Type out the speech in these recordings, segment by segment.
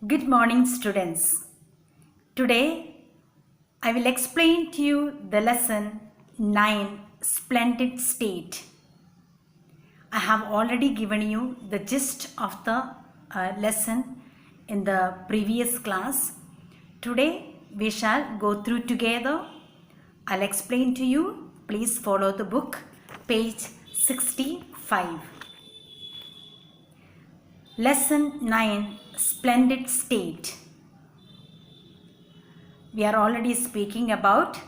Good morning, students. Today, I will explain to you the lesson 9 Splendid State. I have already given you the gist of the lesson in the previous class. Today, we shall go through together. I'll explain to you. Please follow the book, page 65. Lesson 9 Splendid State. We are already speaking about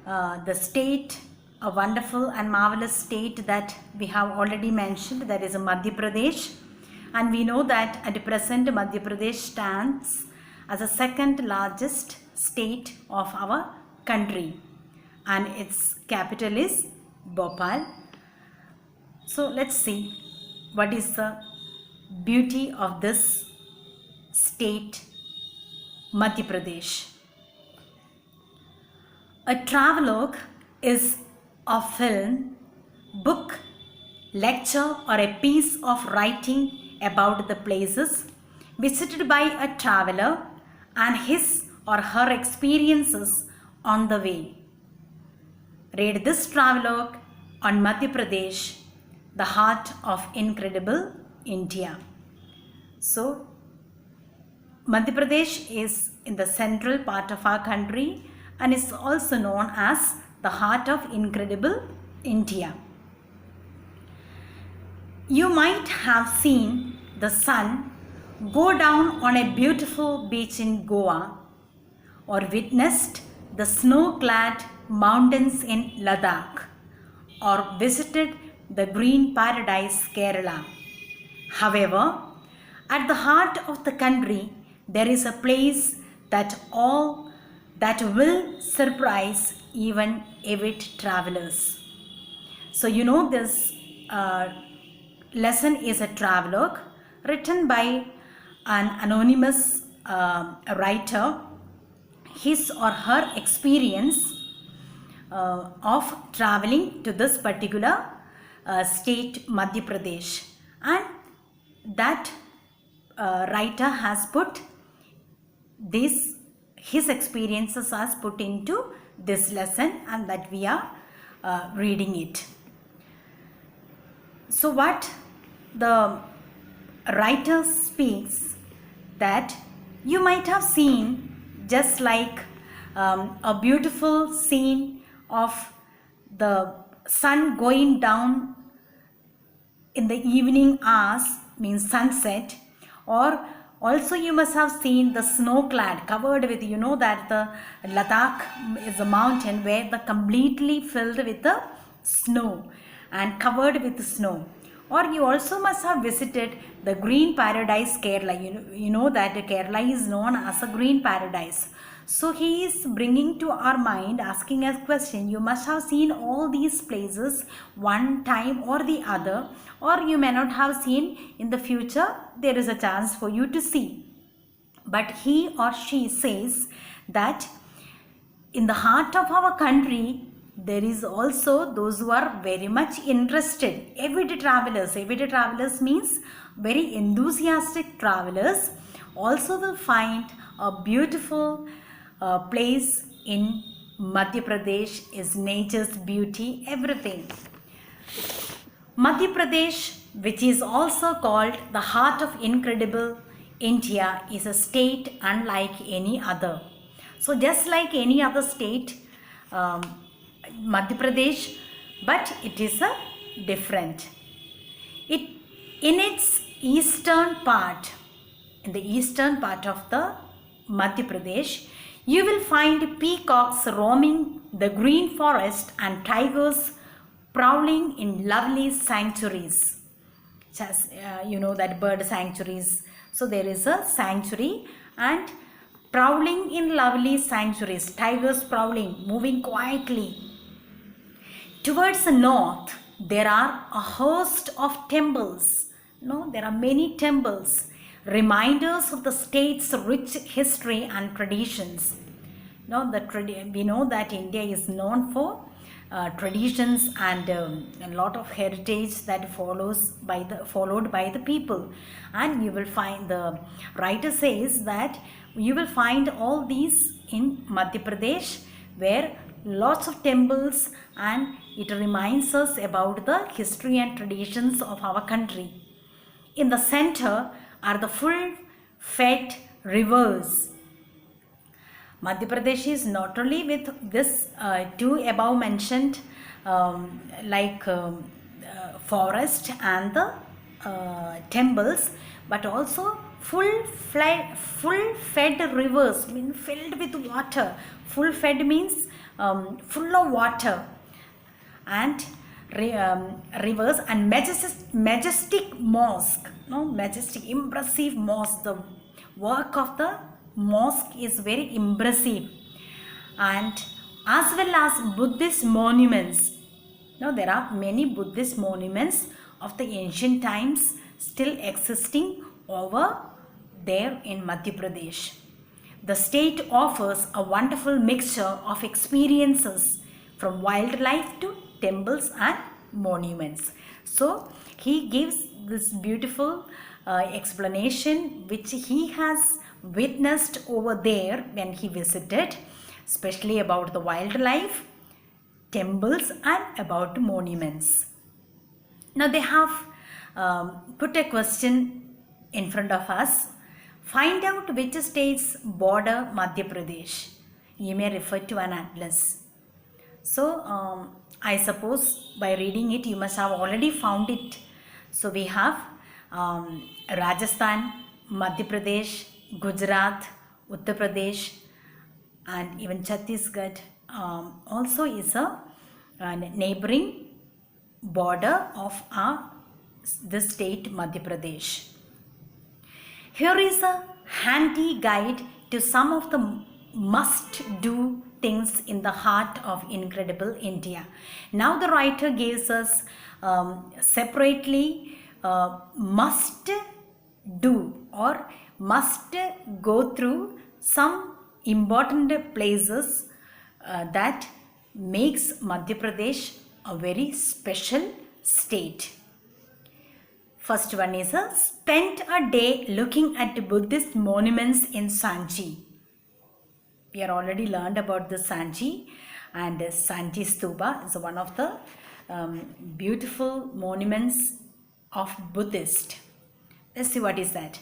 the state, a wonderful and marvelous state that we have already mentioned, that is Madhya Pradesh. And we know that at present Madhya Pradesh stands as the second largest state of our country, and its capital is Bhopal. So let's see what is the beauty of this state, Madhya Pradesh. A travelogue is a film, book, lecture, or a piece of writing about the places visited by a traveler and his or her experiences on the way. Read this travelogue on Madhya Pradesh, the heart of incredible India. So, Madhya Pradesh is in the central part of our country and is also known as the heart of incredible India. You might have seen the sun go down on a beautiful beach in Goa, or witnessed the snow-clad mountains in Ladakh, or visited the green paradise Kerala. However, at the heart of the country, there is a place that will surprise even avid travelers. So you know this lesson is a travelogue written by an anonymous writer, his or her experience of traveling to this particular state, Madhya Pradesh, and that writer has put his experiences as put into this lesson, and that we are reading it. So what the writer speaks, that you might have seen just like a beautiful scene of the sun going down in the evening hours, means sunset, or also you must have seen the snow clad, covered with, you know that the Ladakh is a mountain where the completely filled with the snow and covered with snow. Or you also must have visited the green paradise Kerala. You know that Kerala is known as a green paradise. So he is bringing to our mind, asking us question, you must have seen all these places one time or the other, or you may not have seen in the future. There is a chance for you to see. But he or she says that in the heart of our country, there is also those who are very much interested, avid travelers means very enthusiastic travelers, also will find a beautiful place in Madhya Pradesh, is nature's beauty, everything. Madhya Pradesh, which is also called the heart of incredible India, is a state unlike any other. So just like any other state, Madhya Pradesh, but it is a different. In its eastern part, in the eastern part of the Madhya Pradesh, you will find peacocks roaming the green forest and tigers prowling in lovely sanctuaries. Just, you know that bird sanctuaries. So there is a sanctuary, and prowling in lovely sanctuaries, tigers prowling, moving quietly. Towards the north, there are a host of temples. There are many temples, reminders of the state's rich history and traditions. We know that India is known for traditions and a lot of heritage that followed by the people. And you will find, the writer says that you will find all these in Madhya Pradesh, where lots of temples, and it reminds us about the history and traditions of our country. In the center are the full fed rivers. Madhya Pradesh is not only with this two above mentioned forest and the temples, but also full fed rivers, mean filled with water. Full fed means full of water, and rivers, and majestic mosque, majestic, impressive mosque. The work of the mosque is very impressive, and as well as Buddhist monuments. Now there are many Buddhist monuments of the ancient times still existing over there in Madhya Pradesh. The state offers a wonderful mixture of experiences, from wildlife to temples and monuments. So he gives this beautiful explanation which he has witnessed over there when he visited, especially about the wildlife, temples, and about monuments. Now they have put a question in front of us. Find out which states border Madhya Pradesh. You may refer to an atlas. So I suppose by reading it you must have already found it. So we have Rajasthan, Madhya Pradesh, Gujarat, Uttar Pradesh, and even Chhattisgarh also is a neighboring border of this state Madhya Pradesh. Here is a handy guide to some of the must-do things in the heart of incredible India. Now the writer gives us separately must do or must go through some important places that makes Madhya Pradesh a very special state. First one is spend a day looking at Buddhist monuments in Sanchi. We are already learned about the Sanchi, and Sanchi Stupa is one of the beautiful monuments of Buddhist. Let's see what is that.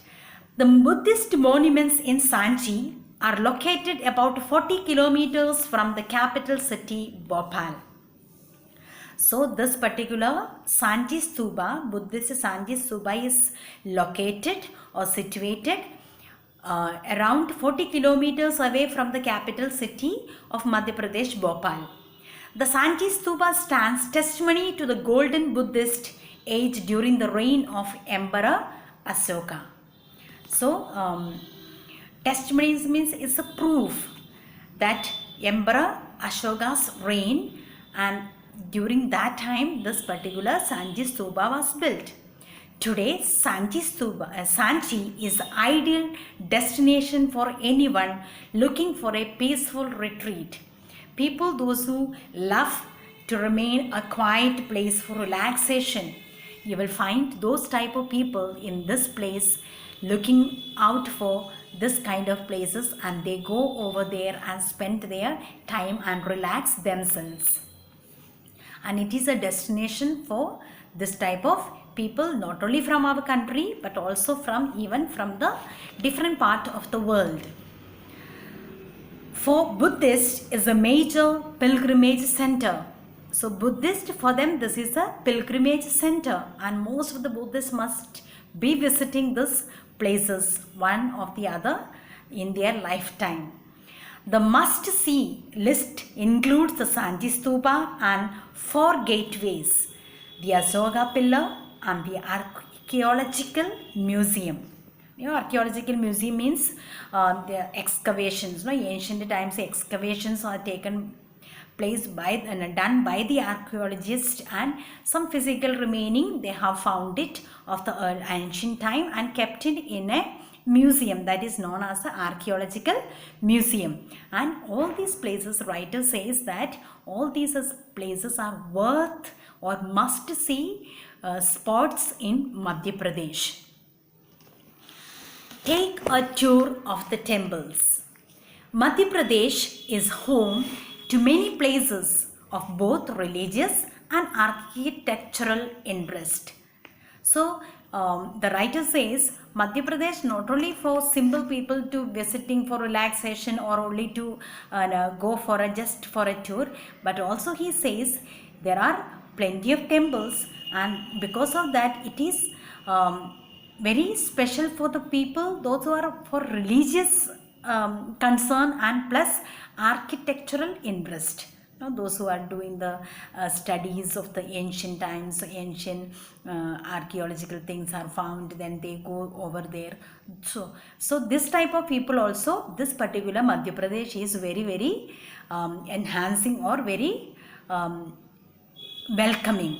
The Buddhist monuments in Sanchi are located about 40 kilometers from the capital city Bhopal. So this particular Sanchi Stupa, Buddhist Sanchi Stupa, is located or situated around 40 kilometers away from the capital city of Madhya Pradesh, Bhopal. The Sanchi Stupa stands testimony to the golden Buddhist age during the reign of Emperor Ashoka. So testimony means it's a proof that Emperor Ashoka's reign, and during that time this particular Sanchi Stupa was built. Today Sanchi is the ideal destination for anyone looking for a peaceful retreat. People, those who love to remain a quiet place for relaxation, you will find those type of people in this place looking out for this kind of places, and they go over there and spend their time and relax themselves. And it is a destination for this type of people, not only from our country but also even from the different part of the world. For Buddhists is a major pilgrimage center. So Buddhist, for them this is a pilgrimage center, and most of the Buddhists must be visiting these places one or the other in their lifetime. The must-see list includes the Sanchi Stupa and 4 gateways, the Ashoka Pillar, and the Archaeological Museum. Archaeological museum means the excavations. Ancient times excavations are taken place done by the archaeologists, and some physical remaining they have found it of the ancient time and kept it in a museum that is known as the archaeological museum. And all these places, writer says that all these places are worth or must see spots in Madhya Pradesh. Take a tour of the temples. Madhya Pradesh is home to many places of both religious and architectural interest. So the writer says Madhya Pradesh not only for simple people to visiting for relaxation or only to go for just for a tour, but also he says there are plenty of temples, and because of that it is very special for the people, those who are for religious concern and plus architectural interest. Now, those who are doing the studies of the ancient times, ancient archaeological things are found, then they go over there. So this type of people also, this particular Madhya Pradesh is very, very enhancing or very welcoming.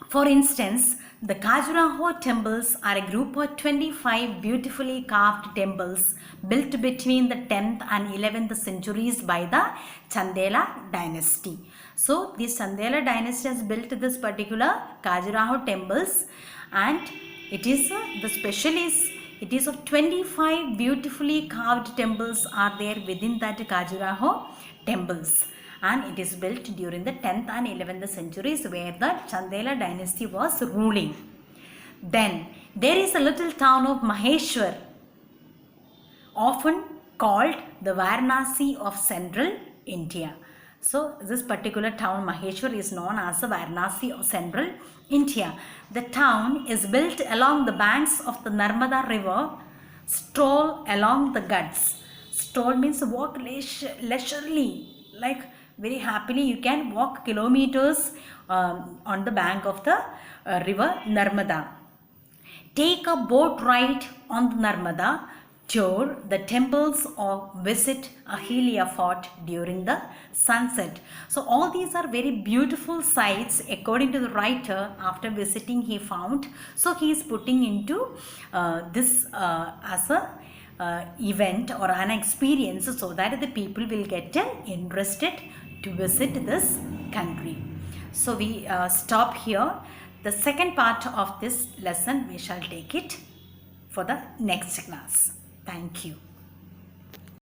For instance, the Khajuraho temples are a group of 25 beautifully carved temples built between the 10th and 11th centuries by the Chandela dynasty. So this Chandela dynasty has built this particular Khajuraho temples, and it is the special is it is of 25 beautifully carved temples are there within that Khajuraho temples, and it is built during the 10th and 11th centuries where the Chandela dynasty was ruling. Then there is a little town of Maheshwar, often called the Varanasi of central India. So this particular town Maheshwar is known as the Varanasi of central India. The town is built along the banks of the Narmada river. Stroll along the Ghats. Stroll means walk leisurely, like very happily you can walk kilometers on the bank of the river Narmada. Take a boat ride on the Narmada, tour the temples or visit Ahilya Fort during the sunset. So all these are very beautiful sights according to the writer. After visiting he found, so he is putting into this as a event or an experience, so that the people will get interested to visit this country. So we stop here. The second part of this lesson we shall take it for the next class. Thank you.